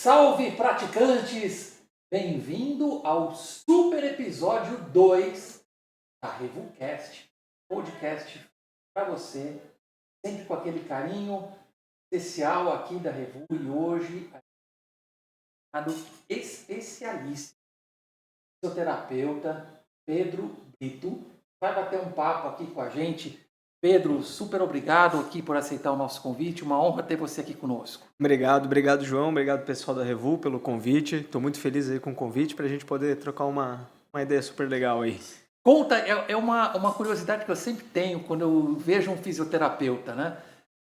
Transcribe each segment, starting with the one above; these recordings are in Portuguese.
Salve praticantes! Bem-vindo ao super episódio 2 da RevuCast, podcast para você, sempre com aquele carinho especial aqui da Revu. E hoje, a especialista, fisioterapeuta Pedro Brito, vai bater um papo aqui com a gente. Pedro, super obrigado aqui por aceitar o nosso convite, uma honra ter você aqui conosco. Obrigado, João. Obrigado, pessoal da Revu, pelo convite. Estou muito feliz aí com o convite para a gente poder trocar uma ideia super legal aí. Conta, é uma curiosidade que eu sempre tenho quando eu vejo um fisioterapeuta, né?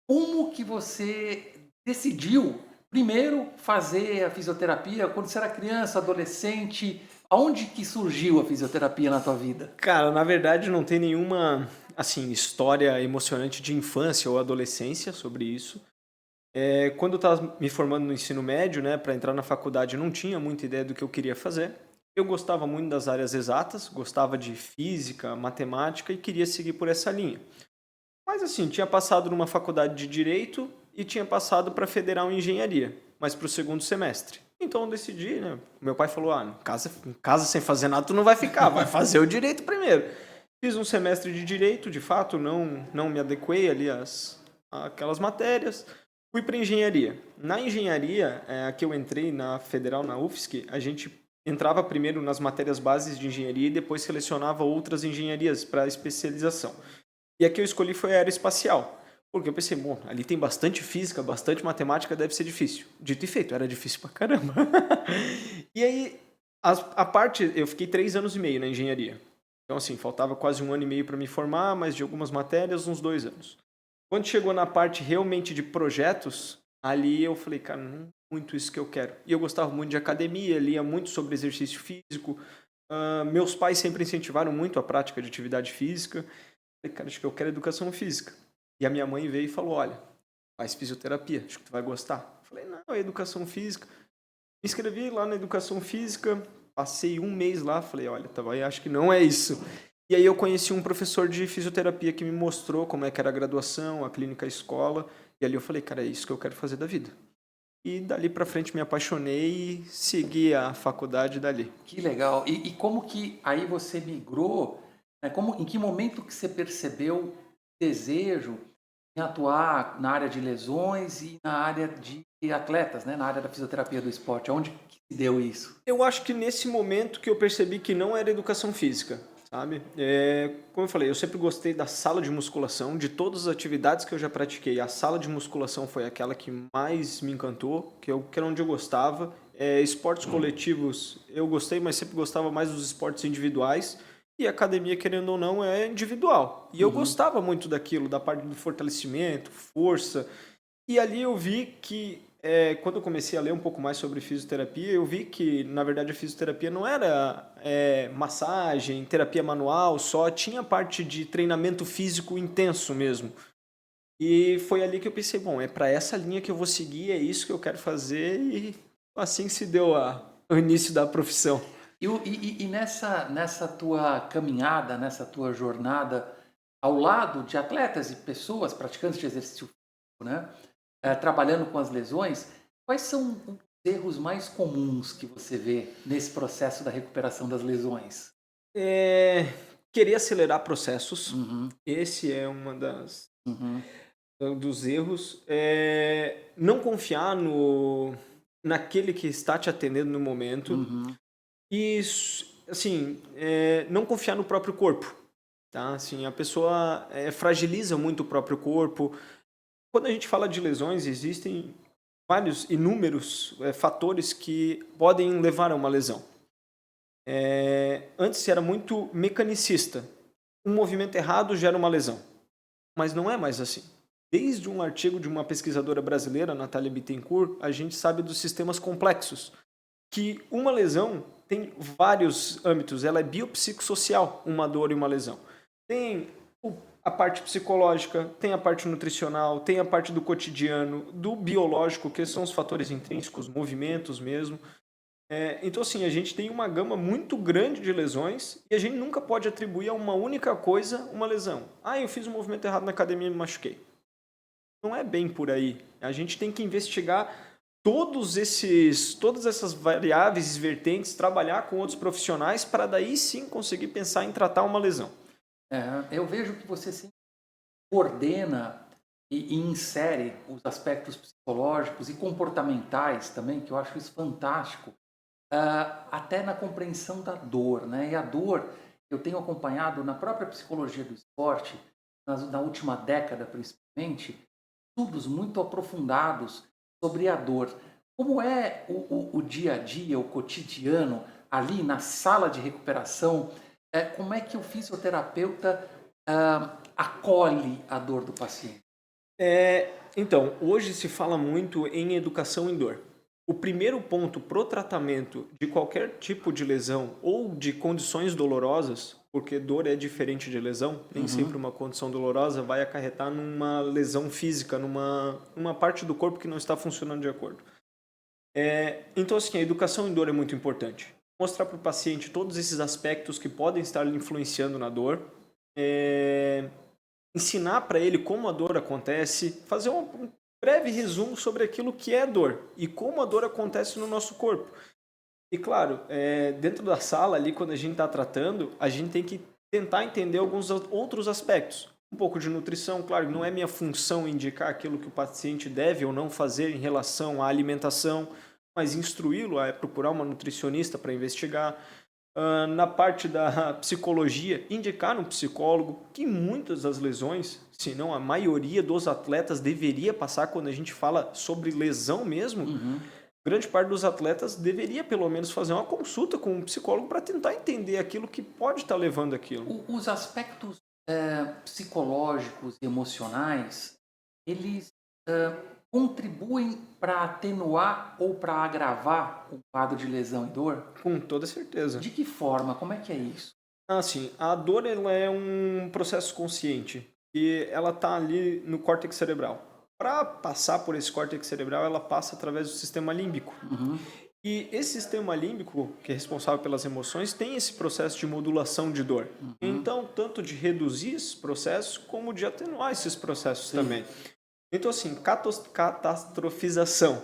Como que você decidiu, primeiro, fazer a fisioterapia? Quando você era criança, adolescente, aonde que surgiu a fisioterapia na tua vida? Cara, na verdade não tem nenhuma, história emocionante de infância ou adolescência sobre isso. Quando eu estava me formando no ensino médio, né, para entrar na faculdade, eu não tinha muita ideia do que eu queria fazer. Eu gostava muito das áreas exatas, gostava de física, matemática e queria seguir por essa linha. Mas assim, tinha passado numa faculdade de Direito e tinha passado para Federal em Engenharia, mas para o segundo semestre. Então eu decidi, né? Meu pai falou, em casa sem fazer nada tu não vai ficar, vai fazer o Direito primeiro. Fiz um semestre de Direito, de fato, não me adequei ali àquelas matérias. Fui para Engenharia. Na Engenharia, que eu entrei na Federal, na UFSC, a gente entrava primeiro nas matérias bases de Engenharia e depois selecionava outras engenharias para especialização. E a que eu escolhi foi a aeroespacial, porque eu pensei, bom, ali tem bastante física, bastante matemática, deve ser difícil. Dito e feito, era difícil pra caramba. E aí, a parte, eu fiquei 3 anos e meio na engenharia. Então, assim, faltava quase 1 ano e meio para me formar, mas de algumas matérias, uns 2 anos. Quando chegou na parte realmente de projetos, ali eu falei, cara, não é muito isso que eu quero. E eu gostava muito de academia, lia muito sobre exercício físico. Meus pais sempre incentivaram muito a prática de atividade física. Falei, cara, acho que eu quero educação física. E a minha mãe veio e falou, olha, faz fisioterapia, acho que tu vai gostar. Falei, não, é educação física. Me inscrevi lá na educação física, passei 1 mês lá, falei, olha, acho que não é isso. E aí eu conheci um professor de fisioterapia que me mostrou como é que era a graduação, a clínica, a escola. E ali eu falei, cara, é isso que eu quero fazer da vida. E dali pra frente me apaixonei e segui a faculdade dali. Que legal! E como que aí você migrou, né? Em que momento que você percebeu o desejo em atuar na área de lesões e na área de atletas, né? Na área da fisioterapia do esporte? Onde que se deu isso? Eu acho que nesse momento que eu percebi que não era educação física, sabe? Como eu falei, eu sempre gostei da sala de musculação, de todas as atividades que eu já pratiquei. A sala de musculação foi aquela que mais me encantou, que era onde eu gostava. Esportes coletivos eu gostei, mas sempre gostava mais dos esportes individuais. E a academia, querendo ou não, é individual. E eu gostava muito daquilo, da parte do fortalecimento, força. E ali eu vi que, quando eu comecei a ler um pouco mais sobre fisioterapia, eu vi que, na verdade, a fisioterapia não era massagem, terapia manual, só tinha parte de treinamento físico intenso mesmo. E foi ali que eu pensei, bom, é para essa linha que eu vou seguir, é isso que eu quero fazer, e assim se deu o início da profissão. E nessa tua caminhada, nessa tua jornada, ao lado de atletas e pessoas praticantes de exercício físico, né? Trabalhando com as lesões, quais são os erros mais comuns que você vê nesse processo da recuperação das lesões? Querer acelerar processos, Uhum, esse é uhum, dos erros. Não confiar naquele que está te atendendo no momento. uhum, E, assim, não confiar no próprio corpo, tá? Assim, a pessoa fragiliza muito o próprio corpo. Quando a gente fala de lesões, existem inúmeros fatores que podem levar a uma lesão. Antes era muito mecanicista. Um movimento errado gera uma lesão. Mas não é mais assim. Desde um artigo de uma pesquisadora brasileira, Natália Bittencourt, a gente sabe dos sistemas complexos. Que uma lesão tem vários âmbitos, ela é biopsicossocial, uma dor e uma lesão. Tem a parte psicológica, tem a parte nutricional, tem a parte do cotidiano, do biológico, que são os fatores intrínsecos, movimentos mesmo. Então, assim, a gente tem uma gama muito grande de lesões e a gente nunca pode atribuir a uma única coisa uma lesão. Eu fiz um movimento errado na academia e me machuquei. Não é bem por aí. A gente tem que investigar todas essas variáveis e vertentes, trabalhar com outros profissionais para daí sim conseguir pensar em tratar uma lesão. Eu vejo que você sempre coordena e insere os aspectos psicológicos e comportamentais também, que eu acho isso fantástico, até na compreensão da dor, né? E a dor, eu tenho acompanhado na própria psicologia do esporte, na última década principalmente, estudos muito aprofundados sobre a dor. Como é o dia a dia, o cotidiano, ali na sala de recuperação? Como é que o fisioterapeuta acolhe a dor do paciente? Então, hoje se fala muito em educação em dor. O primeiro ponto para o tratamento de qualquer tipo de lesão ou de condições dolorosas, porque dor é diferente de lesão, nem sempre uma condição dolorosa vai acarretar numa lesão física, numa parte do corpo que não está funcionando de acordo. Então, assim, a educação em dor é muito importante. Mostrar para o paciente todos esses aspectos que podem estar lhe influenciando na dor, ensinar para ele como a dor acontece, fazer um breve resumo sobre aquilo que é dor e como a dor acontece no nosso corpo. E claro, dentro da sala ali, quando a gente está tratando, a gente tem que tentar entender alguns outros aspectos. Um pouco de nutrição, claro, não é minha função indicar aquilo que o paciente deve ou não fazer em relação à alimentação, mas instruí-lo a procurar uma nutricionista para investigar. Na parte da psicologia, indicar um psicólogo, que muitas das lesões, se não a maioria dos atletas deveria passar quando a gente fala sobre lesão mesmo, grande parte dos atletas deveria pelo menos fazer uma consulta com um psicólogo para tentar entender aquilo que pode estar levando aquilo. Os aspectos psicológicos e emocionais, eles contribuem para atenuar ou para agravar o quadro de lesão e dor? Com toda certeza. De que forma? Como é que é isso? Assim, a dor ela é um processo consciente e ela está ali no córtex cerebral. Para passar por esse córtex cerebral, ela passa através do sistema límbico. E esse sistema límbico, que é responsável pelas emoções, tem esse processo de modulação de dor. Então, tanto de reduzir esses processos, como de atenuar esses processos também. Então, assim, catastrofização.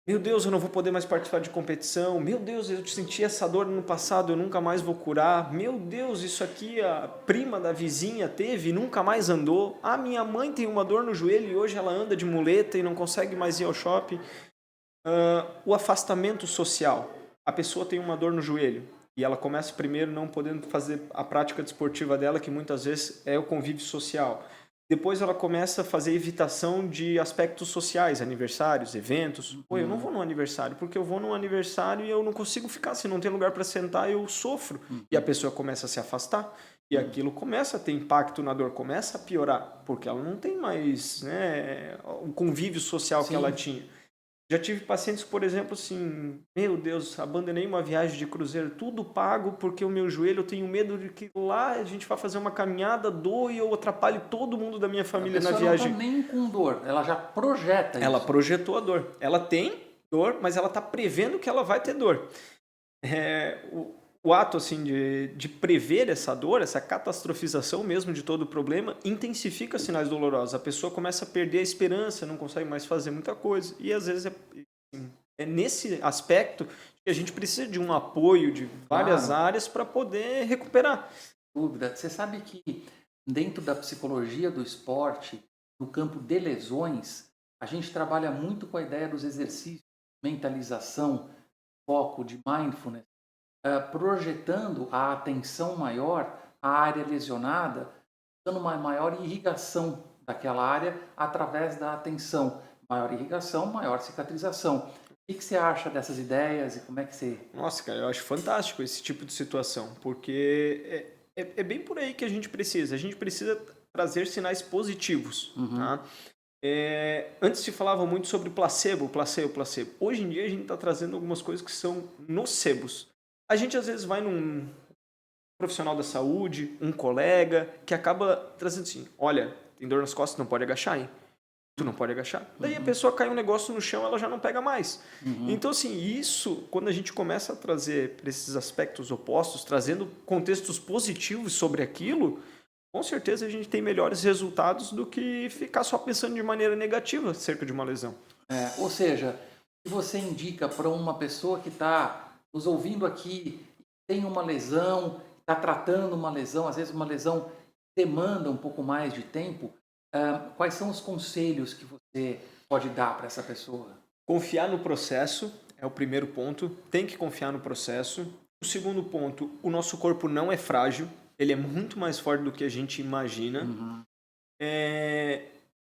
Meu Deus, eu não vou poder mais participar de competição. Meu Deus, eu senti essa dor no passado, eu nunca mais vou curar. Meu Deus, isso aqui a prima da vizinha teve e nunca mais andou. Ah, minha mãe tem uma dor no joelho e hoje ela anda de muleta e não consegue mais ir ao shopping. O afastamento social. A pessoa tem uma dor no joelho e ela começa primeiro não podendo fazer a prática desportiva dela, que muitas vezes é o convívio social. Depois ela começa a fazer evitação de aspectos sociais, aniversários, eventos. Pô, eu não vou no aniversário, porque eu vou num aniversário e eu não consigo ficar. Se não tem lugar para sentar, eu sofro. E a pessoa começa a se afastar. E aquilo começa a ter impacto na dor, começa a piorar, porque ela não tem mais, né, o convívio social que ela tinha. Já tive pacientes, por exemplo, assim, meu Deus, abandonei uma viagem de cruzeiro, tudo pago porque o meu joelho, eu tenho medo de que lá a gente vá fazer uma caminhada, doa e eu atrapalhe todo mundo da minha família na viagem. Não está nem com dor, ela já projeta Ela isso. projetou a dor. Ela tem dor, mas ela está prevendo que ela vai ter dor. O ato assim de prever essa dor, essa catastrofização mesmo de todo o problema, intensifica sinais dolorosos. A pessoa começa a perder a esperança, não consegue mais fazer muita coisa. E às vezes é nesse aspecto que a gente precisa de um apoio de várias áreas para poder recuperar. Dúvida. Você sabe que dentro da psicologia do esporte, no campo de lesões, a gente trabalha muito com a ideia dos exercícios, mentalização, foco, de mindfulness, projetando a atenção maior à área lesionada, dando uma maior irrigação daquela área através da atenção. Maior irrigação, maior cicatrização. O que você acha dessas ideias e como é que você... Nossa, cara, eu acho fantástico esse tipo de situação, porque é bem por aí que a gente precisa. A gente precisa trazer sinais positivos, tá? Antes se falava muito sobre placebo. Hoje em dia a gente está trazendo algumas coisas que são nocebos. A gente às vezes vai num profissional da saúde, um colega, que acaba trazendo assim, olha, tem dor nas costas, não pode agachar, hein? Tu não pode agachar. Daí a pessoa cai um negócio no chão, ela já não pega mais. Então, assim, isso, quando a gente começa a trazer para esses aspectos opostos, trazendo contextos positivos sobre aquilo, com certeza a gente tem melhores resultados do que ficar só pensando de maneira negativa acerca de uma lesão. Ou seja, que você indica para uma pessoa que está nos ouvindo aqui, tem uma lesão, está tratando uma lesão, às vezes uma lesão demanda um pouco mais de tempo? Quais são os conselhos que você pode dar para essa pessoa? Confiar no processo é o primeiro ponto. Tem que confiar no processo. O segundo ponto, o nosso corpo não é frágil. Ele é muito mais forte do que a gente imagina. Uhum.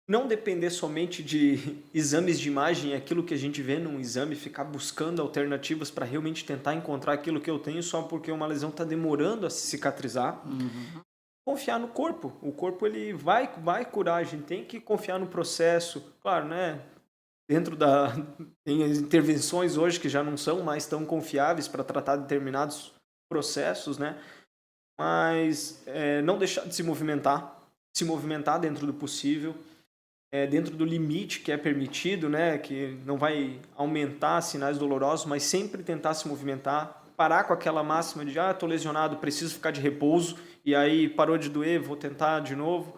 Não depender somente de exames de imagem, aquilo que a gente vê num exame, ficar buscando alternativas para realmente tentar encontrar aquilo que eu tenho só porque uma lesão está demorando a se cicatrizar. Uhum. Confiar no corpo. O corpo ele vai curar, a gente tem que confiar no processo. Claro, né? Dentro da... Tem as intervenções hoje que já não são mais tão confiáveis para tratar determinados processos, né? Mas não deixar de se movimentar dentro do possível, dentro do limite que é permitido, né? Que não vai aumentar sinais dolorosos, mas sempre tentar se movimentar, parar com aquela máxima de tô lesionado, preciso ficar de repouso, e aí parou de doer, vou tentar de novo.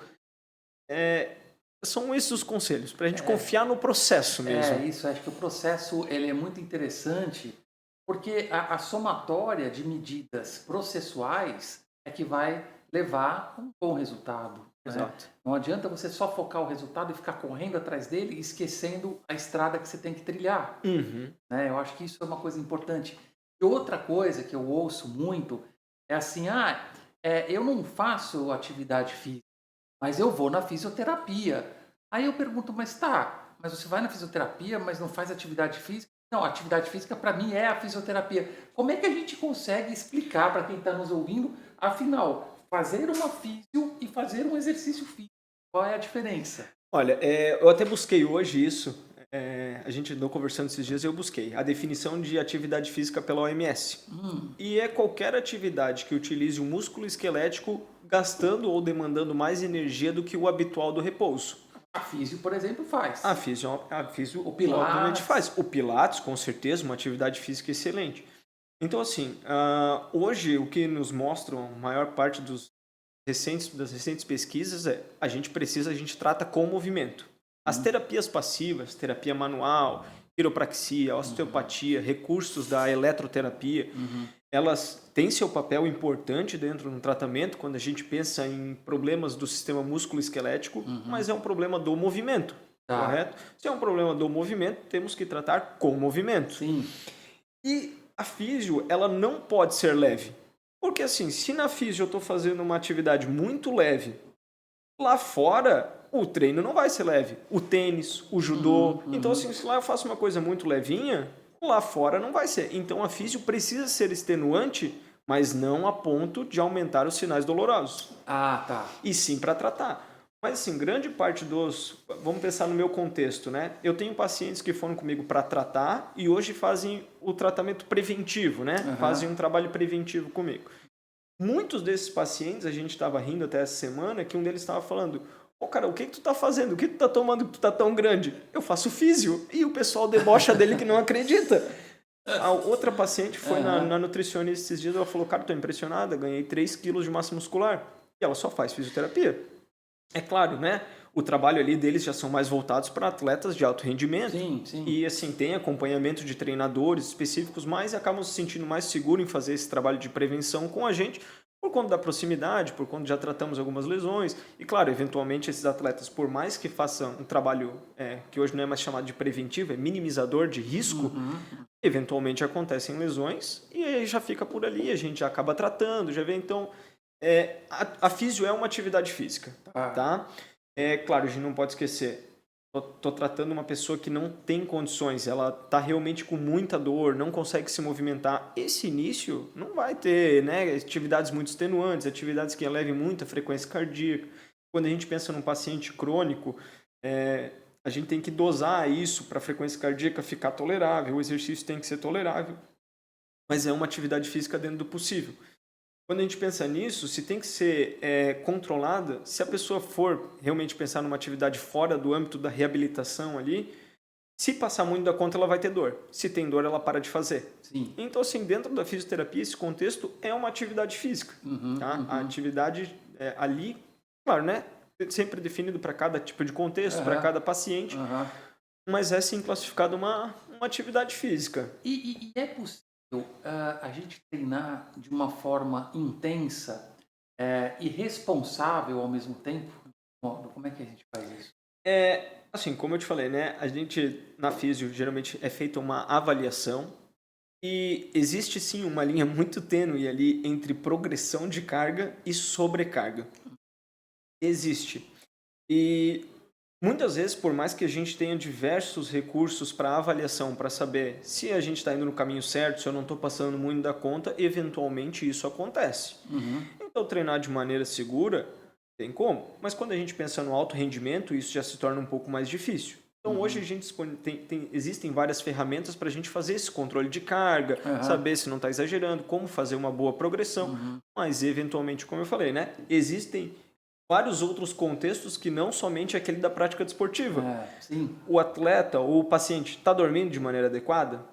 São esses os conselhos, para a gente confiar no processo mesmo. Isso, acho que o processo ele é muito interessante, porque a somatória de medidas processuais é que vai levar a um bom resultado. Né? Exato. Não adianta você só focar o resultado e ficar correndo atrás dele, esquecendo a estrada que você tem que trilhar. Uhum. Né? Eu acho que isso é uma coisa importante. E outra coisa que eu ouço muito é assim, eu não faço atividade física, mas eu vou na fisioterapia. Aí eu pergunto, mas você vai na fisioterapia, mas não faz atividade física? Não, atividade física para mim é a fisioterapia. Como é que a gente consegue explicar para quem está nos ouvindo, afinal, fazer uma físio e fazer um exercício físico? Qual é a diferença? Olha, eu até busquei hoje isso, a gente andou conversando esses dias e eu busquei a definição de atividade física pela OMS. E é qualquer atividade que utilize o músculo esquelético gastando ou demandando mais energia do que o habitual do repouso. A físio, por exemplo, faz. A físio O Pilates. obviamente faz. O Pilates, com certeza, uma atividade física excelente. Então, assim, hoje o que nos mostram a maior parte das recentes pesquisas a gente trata com movimento. As terapias passivas, terapia manual, quiropraxia, osteopatia, recursos da eletroterapia, elas têm seu papel importante dentro do tratamento quando a gente pensa em problemas do sistema músculo-esquelético, mas é um problema do movimento, correto? Se é um problema do movimento, temos que tratar com movimento. Sim. E a físio, ela não pode ser leve. Porque assim, se na físio eu estou fazendo uma atividade muito leve, lá fora o treino não vai ser leve. O tênis, o judô. Então assim, se lá eu faço uma coisa muito levinha, lá fora não vai ser. Então a físio precisa ser extenuante, mas não a ponto de aumentar os sinais dolorosos. Tá. E sim para tratar. Mas assim, grande parte vamos pensar no meu contexto, né? Eu tenho pacientes que foram comigo para tratar e hoje fazem o tratamento preventivo, né? Fazem um trabalho preventivo comigo. Muitos desses pacientes, a gente estava rindo até essa semana, que um deles estava falando, cara, o que tu tá fazendo? O que tu tá tomando que tu tá tão grande? Eu faço físio. E o pessoal debocha dele que não acredita. A outra paciente foi na nutricionista esses dias, ela falou, cara, tô impressionada, ganhei 3 quilos de massa muscular. E ela só faz fisioterapia. É claro, né? O trabalho ali deles já são mais voltados para atletas de alto rendimento. Sim. E assim, tem acompanhamento de treinadores específicos, mas acabam se sentindo mais seguros em fazer esse trabalho de prevenção com a gente, por conta da proximidade, por conta de já tratamos algumas lesões. E claro, eventualmente esses atletas, por mais que façam um trabalho que hoje não é mais chamado de preventivo, é minimizador de risco, eventualmente acontecem lesões e aí já fica por ali, a gente já acaba tratando, já vê. Então, a físio é uma atividade física, tá? Claro, a gente não pode esquecer, tô tratando uma pessoa que não tem condições, ela tá realmente com muita dor, não consegue se movimentar. Esse início não vai ter, né, atividades muito extenuantes, atividades que elevem muita frequência cardíaca. Quando a gente pensa num paciente crônico, a gente tem que dosar isso para a frequência cardíaca ficar tolerável, o exercício tem que ser tolerável, mas é uma atividade física dentro do possível. Quando a gente pensa nisso, se tem que ser controlada, se a pessoa for realmente pensar numa atividade fora do âmbito da reabilitação ali, se passar muito da conta, ela vai ter dor. Se tem dor, ela para de fazer. Sim. Então, assim, dentro da fisioterapia, esse contexto é uma atividade física. Tá? A atividade ali, claro, né? Sempre definido para cada tipo de contexto, para cada paciente. Mas é sim classificado uma uma atividade física. E é possível a gente treinar de uma forma intensa e responsável ao mesmo tempo? Como é que a gente faz isso? Assim, como eu te falei, né, a gente na físio geralmente é feita uma avaliação e existe sim uma linha muito tênue ali entre progressão de carga e sobrecarga. Existe. E muitas vezes, por mais que a gente tenha diversos recursos para avaliação, para saber se a gente está indo no caminho certo, se eu não estou passando muito da conta, eventualmente isso acontece. Uhum. Então, treinar de maneira segura tem como, mas quando a gente pensa no alto rendimento, isso já se torna um pouco mais difícil. Então, hoje a gente existem várias ferramentas para a gente fazer esse controle de carga, Aham. saber se não está exagerando, como fazer uma boa progressão, Uhum. mas eventualmente, como eu falei, né, existem vários outros contextos que não somente aquele da prática desportiva. Sim. O atleta ou o paciente está dormindo de maneira adequada?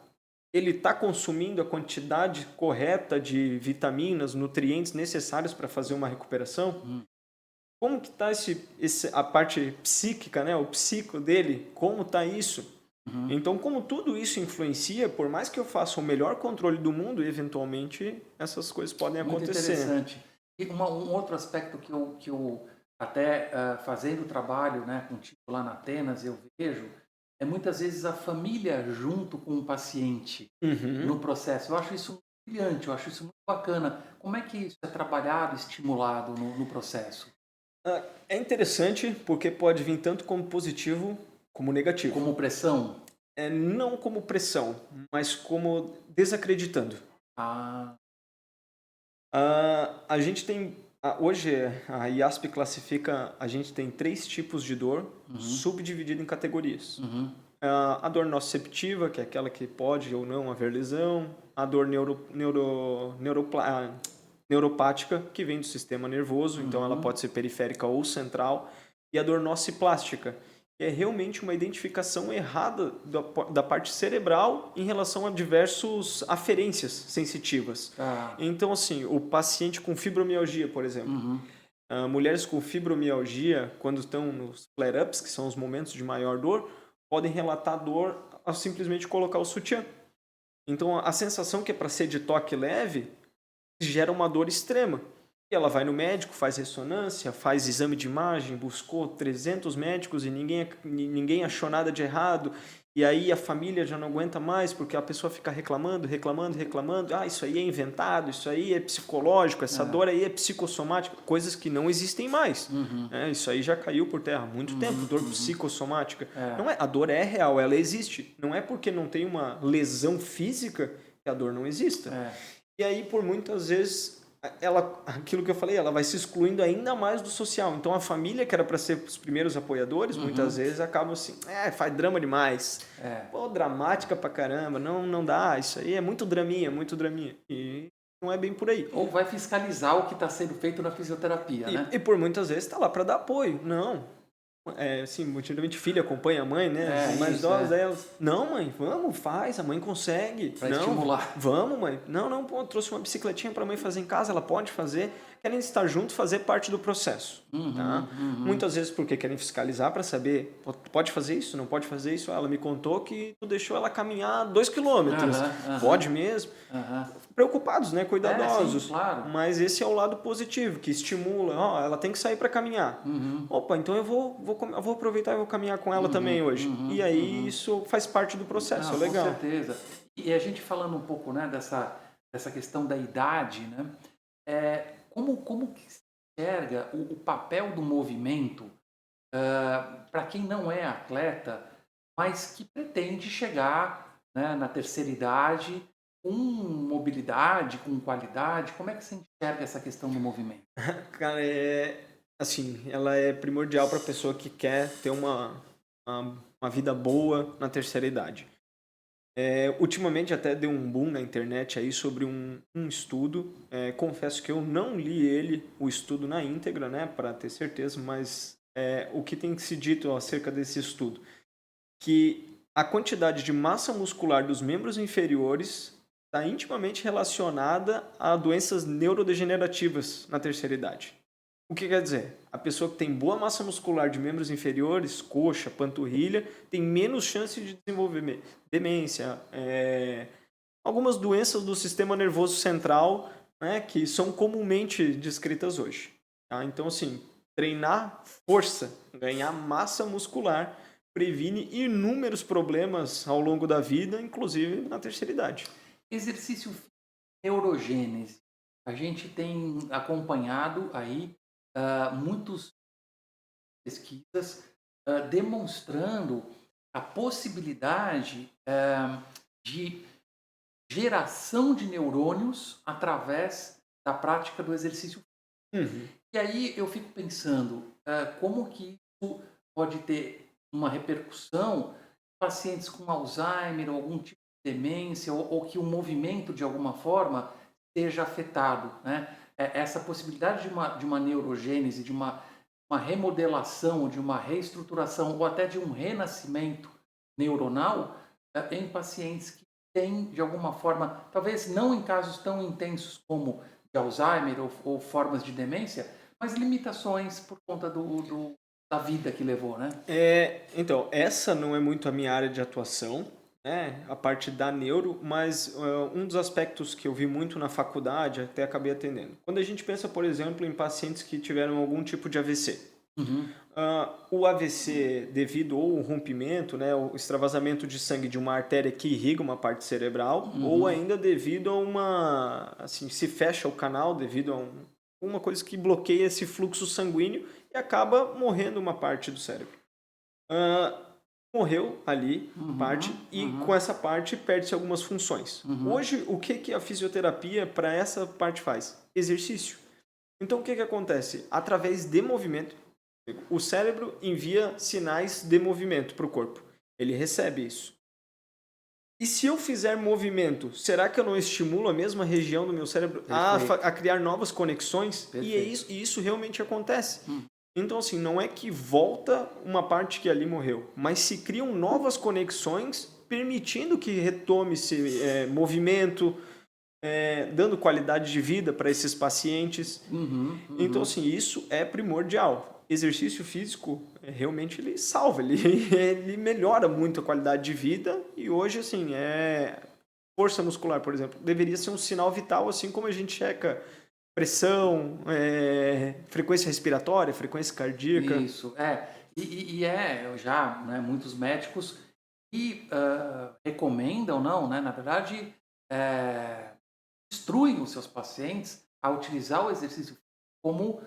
Ele está consumindo a quantidade correta de vitaminas, nutrientes necessários para fazer uma recuperação? Hum. Como que está a parte psíquica, né? O psico dele? Como está isso? Uhum. Então, como tudo isso influencia, por mais que eu faça o melhor controle do mundo, eventualmente essas coisas podem Muito acontecer. interessante. E um outro aspecto que eu até fazendo trabalho, né, contigo lá na Atenas, eu vejo, é muitas vezes a família junto com o paciente Uhum. no processo. Eu acho isso muito brilhante, eu acho isso muito bacana. Como é que isso é trabalhado, estimulado no processo? É interessante porque pode vir tanto como positivo como negativo. Como pressão? Não como pressão, mas como desacreditando. Ah, A gente tem. Hoje a IASP classifica, a gente tem 3 tipos de dor, uhum, subdividido em categorias. uhum, A dor nociceptiva, que é aquela que pode ou não haver lesão. A dor neuropática, que vem do sistema nervoso, então ela uhum. pode ser periférica ou central. E a dor nociplástica, que é realmente uma identificação errada da parte cerebral em relação a diversas aferências sensitivas. Tá. Então, assim, o paciente com fibromialgia, por exemplo. Uhum, Mulheres com fibromialgia, quando estão nos flare-ups, que são os momentos de maior dor, podem relatar dor ao simplesmente colocar o sutiã. Então, a sensação que é para ser de toque leve gera uma dor extrema. E ela vai no médico, faz ressonância, faz exame de imagem, buscou 300 médicos e ninguém achou nada de errado. E aí a família já não aguenta mais porque a pessoa fica reclamando, reclamando, reclamando. Ah, isso aí é inventado, isso aí é psicológico, essa dor aí é psicossomática. Coisas que não existem mais. uhum, Isso aí já caiu por terra há muito tempo, dor uhum. psicossomática. É, Não é, a dor é real, ela existe. Não é porque não tem uma lesão física que a dor não exista. é. E aí, por muitas vezes, aquilo que eu falei, ela vai se excluindo ainda mais do social. Então, a família, que era para ser os primeiros apoiadores, muitas vezes acaba assim, faz drama demais. É. Pô, dramática pra caramba, não dá, isso aí é muito draminha, muito draminha. E não é bem por aí. Ou vai fiscalizar o que está sendo feito na fisioterapia, né? E por muitas vezes tá lá para dar apoio. Não, assim, geralmente filha acompanha a mãe, né? É, As mais isso, idosas, elas, não, mãe, vamos, faz, a mãe consegue. para Não, estimular. vamos, mãe. Não, pô, trouxe uma bicicletinha para a mãe fazer em casa, ela pode fazer. Querem estar junto, fazer parte do processo, tá? Muitas vezes porque querem fiscalizar para saber, pode fazer isso, não pode fazer isso. Ela me contou que tu deixou ela caminhar 2 quilômetros. Pode mesmo? Aham. Preocupados, né? Cuidadosos. Sim, claro. Mas esse é o lado positivo, que estimula. Ó, ela tem que sair para caminhar. Opa, então eu vou aproveitar e vou caminhar com ela também hoje. E aí isso faz parte do processo, Não, é com legal. certeza. E a gente falando um pouco, né, dessa questão da idade, né? Como que se enxerga o papel do movimento para quem não é atleta, mas que pretende chegar, né, na terceira idade com mobilidade, com qualidade? Como é que você enxerga essa questão do movimento? Cara, assim, ela é primordial para a pessoa que quer ter uma vida boa na terceira idade. Ultimamente até deu um boom na internet aí sobre um estudo. Confesso que eu não li o estudo na íntegra, né, para ter certeza, mas o que tem se dito acerca desse estudo, que a quantidade de massa muscular dos membros inferiores está intimamente relacionada a doenças neurodegenerativas na terceira idade. O que quer dizer? A pessoa que tem boa massa muscular de membros inferiores, coxa, panturrilha, tem menos chance de desenvolver demência, algumas doenças do sistema nervoso central, né, que são comumente descritas hoje. Tá? Então, assim, treinar força, ganhar massa muscular, previne inúmeros problemas ao longo da vida, inclusive na terceira idade. Exercício neurogênese. A gente tem acompanhado aí muitas pesquisas demonstrando a possibilidade de geração de neurônios através da prática do exercício. Uhum. E aí eu fico pensando como que isso pode ter uma repercussão em pacientes com Alzheimer ou algum tipo de demência ou que o movimento de alguma forma seja afetado, né? Essa possibilidade de uma neurogênese, de uma remodelação, de uma reestruturação ou até de um renascimento neuronal em pacientes que têm, de alguma forma, talvez não em casos tão intensos como de Alzheimer ou formas de demência, mas limitações por conta da vida que levou, né? Então, essa não é muito a minha área de atuação, né? A parte da neuro, mas um dos aspectos que eu vi muito na faculdade, até acabei atendendo. Quando a gente pensa, por exemplo, em pacientes que tiveram algum tipo de AVC. Uhum. O AVC, devido ao rompimento, né, o extravasamento de sangue de uma artéria que irriga uma parte cerebral, ou ainda devido a assim, se fecha o canal devido a uma coisa que bloqueia esse fluxo sanguíneo e acaba morrendo uma parte do cérebro. Morreu ali parte e com essa parte perde-se algumas funções. Hoje, o que a fisioterapia para essa parte faz? Exercício. Então, o que acontece? Através de movimento, o cérebro envia sinais de movimento para o corpo. Ele recebe isso. E se eu fizer movimento, será que eu não estimulo a mesma região do meu cérebro a criar novas conexões? Perfeito. E isso realmente acontece. Então, assim, não é que volta uma parte que ali morreu, mas se criam novas conexões, permitindo que retome-se movimento, dando qualidade de vida para esses pacientes. Então, assim, isso é primordial. Exercício físico, realmente, ele salva, ele melhora muito a qualidade de vida e hoje, assim, força muscular, por exemplo, deveria ser um sinal vital, assim como a gente checa pressão, frequência respiratória, frequência cardíaca. Isso, já, né, muitos médicos que recomendam, não, né, na verdade, instruem os seus pacientes a utilizar o exercício como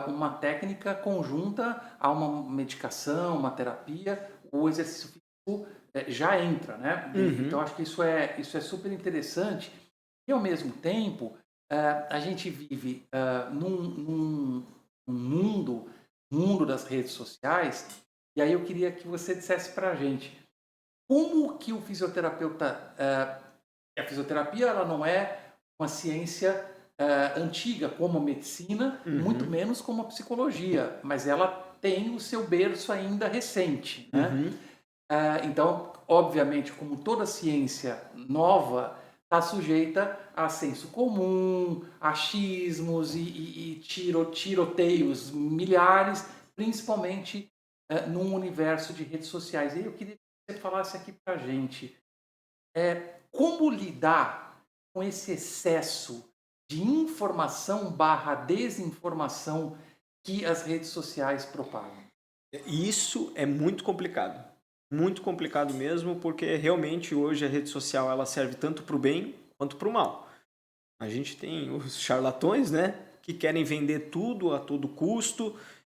uma técnica conjunta a uma medicação, uma terapia. O exercício físico já entra, né? Então acho que isso é super interessante. E ao mesmo tempo, a gente vive num mundo das redes sociais, e aí eu queria que você dissesse para a gente como que o fisioterapeuta... a fisioterapia ela não é uma ciência antiga como a medicina, muito menos como a psicologia, mas ela tem o seu berço ainda recente, né? Então, obviamente, como toda ciência nova, está sujeita a senso comum, achismos e tiroteios milhares, principalmente num universo de redes sociais. E eu queria que você falasse aqui para a gente como lidar com esse excesso de informação barra desinformação que as redes sociais propagam. Isso é muito complicado mesmo, porque realmente hoje a rede social ela serve tanto para o bem quanto para o mal. A gente tem os charlatões, né, que querem vender tudo a todo custo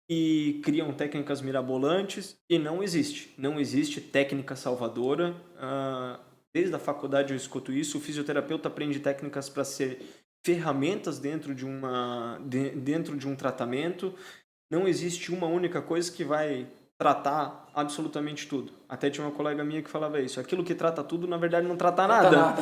e criam técnicas mirabolantes e não existe técnica salvadora. Desde a faculdade eu escuto isso, o fisioterapeuta aprende técnicas para ser ferramentas dentro de um tratamento. Não existe uma única coisa que vai tratar absolutamente tudo. Até tinha uma colega minha que falava isso. Aquilo que trata tudo, na verdade, não trata nada.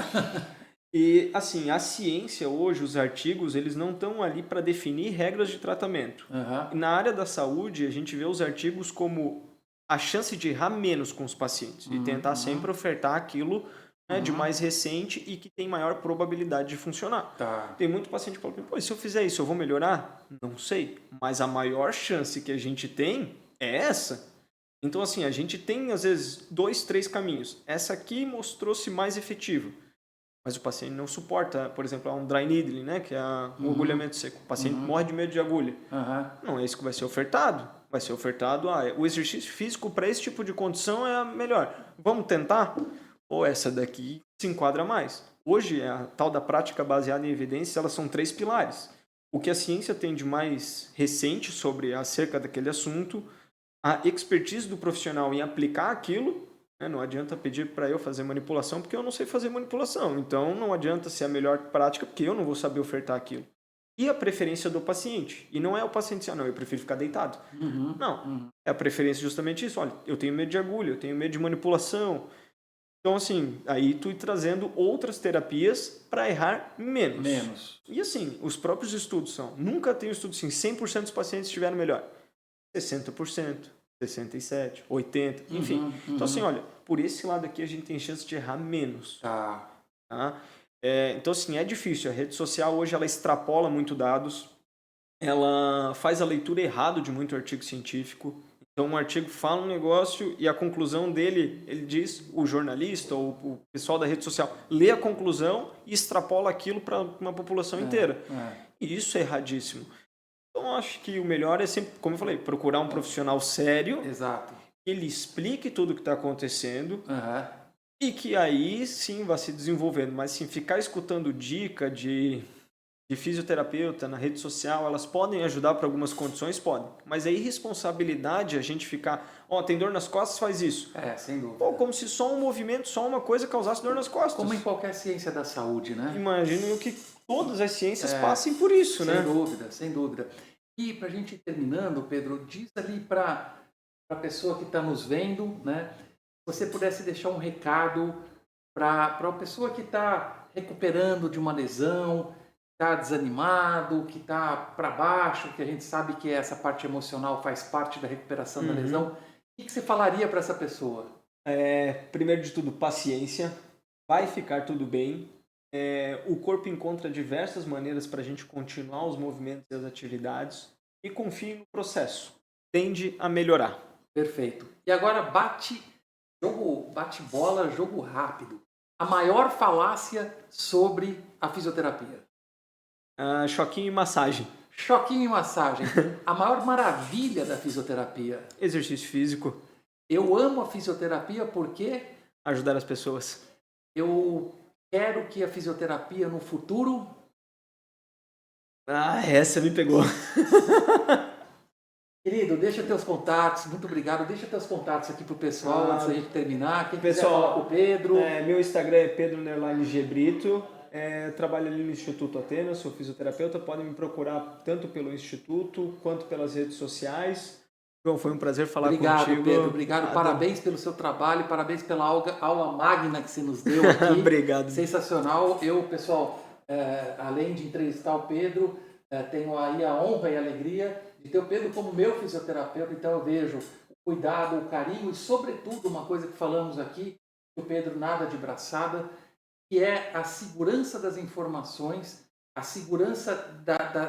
E, assim, a ciência hoje, os artigos, eles não estão ali para definir regras de tratamento. Na área da saúde, a gente vê os artigos como a chance de errar menos com os pacientes e tentar sempre ofertar aquilo né, de mais recente e que tem maior probabilidade de funcionar. Tá. Tem muito paciente que fala, pô, se eu fizer isso, eu vou melhorar? Não sei, mas a maior chance que a gente tem é essa. Então, assim, a gente tem, às vezes, 2, 3 caminhos. Essa aqui mostrou-se mais efetiva, mas o paciente não suporta, por exemplo, um dry needling, né, que é um agulhamento seco. O paciente morre de medo de agulha. Não é isso que vai ser ofertado. Vai ser ofertado, o exercício físico para esse tipo de condição é a melhor. Vamos tentar? Ou essa daqui se enquadra mais. Hoje, a tal da prática baseada em evidência, elas são 3 pilares. O que a ciência tem de mais recente acerca daquele assunto, a expertise do profissional em aplicar aquilo, né? Não adianta pedir para eu fazer manipulação porque eu não sei fazer manipulação. Então, não adianta ser a melhor prática porque eu não vou saber ofertar aquilo. E a preferência do paciente. E não é o paciente dizer, não, eu prefiro ficar deitado. Não, é a preferência justamente isso. Olha, eu tenho medo de agulha, eu tenho medo de manipulação. Então, assim, aí tu ir trazendo outras terapias para errar menos. E assim, os próprios estudos nunca tem um estudo assim, 100% dos pacientes estiveram melhor. 60%, 67%, 80%, enfim. Então, assim, olha, por esse lado aqui a gente tem chance de errar menos. Tá? Então, assim, é difícil. A rede social hoje ela extrapola muito dados, ela faz a leitura errada de muito artigo científico. Então, um artigo fala um negócio e a conclusão dele, ele diz, o jornalista ou o pessoal da rede social lê a conclusão e extrapola aquilo para uma população inteira. E isso é erradíssimo. Então, acho que o melhor é sempre, como eu falei, procurar um profissional sério. Exato. Que ele explique tudo o que está acontecendo e que aí sim vai se desenvolvendo. Mas sim, ficar escutando dica de fisioterapeuta na rede social, elas podem ajudar para algumas condições? Podem. Mas é irresponsabilidade a gente ficar, tem dor nas costas, faz isso. Sem dúvida. Pô, como se só um movimento, só uma coisa causasse dor nas costas. Como em qualquer ciência da saúde, né? Imagino que todas as ciências passem por isso, né? Sem dúvida. E para a gente ir terminando, Pedro, diz ali para a pessoa que está nos vendo, né? Se você pudesse deixar um recado para a pessoa que está recuperando de uma lesão, está desanimado, que está para baixo, que a gente sabe que essa parte emocional faz parte da recuperação da lesão. O que você falaria para essa pessoa? Primeiro de tudo, paciência. Vai ficar tudo bem. O corpo encontra diversas maneiras para a gente continuar os movimentos e as atividades. E confie no processo. Tende a melhorar. Perfeito. E agora bate-bola, jogo rápido. A maior falácia sobre a fisioterapia. Choquinho e massagem. Choquinho e massagem. A maior maravilha da fisioterapia. Exercício físico. Eu amo a fisioterapia porque... ajudar as pessoas. Eu quero que a fisioterapia no futuro... essa me pegou. Querido, deixa teus contatos. Muito obrigado. Deixa teus contatos aqui pro pessoal antes da gente terminar. Quem quiser falar com o Pedro... meu Instagram é Pedro_Gebrito. Trabalho ali no Instituto Atenas, sou fisioterapeuta, podem me procurar tanto pelo Instituto quanto pelas redes sociais. João, foi um prazer falar contigo. Obrigado, Pedro, obrigado. Parabéns pelo seu trabalho, parabéns pela aula magna que você nos deu aqui. Obrigado. Sensacional. Eu, pessoal, além de entrevistar o Pedro, tenho aí a honra e a alegria de ter o Pedro como meu fisioterapeuta, então eu vejo o cuidado, o carinho e, sobretudo, uma coisa que falamos aqui, que o Pedro nada de braçada, que é a segurança das informações, a segurança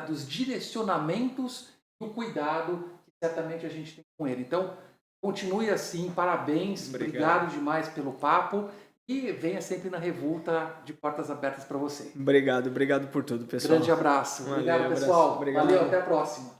dos direcionamentos e o cuidado que certamente a gente tem com ele. Então, continue assim, parabéns, obrigado demais pelo papo e venha sempre na Revolta de portas abertas para você. Obrigado por tudo, pessoal. Grande abraço. Obrigado, pessoal. Valeu, até a próxima.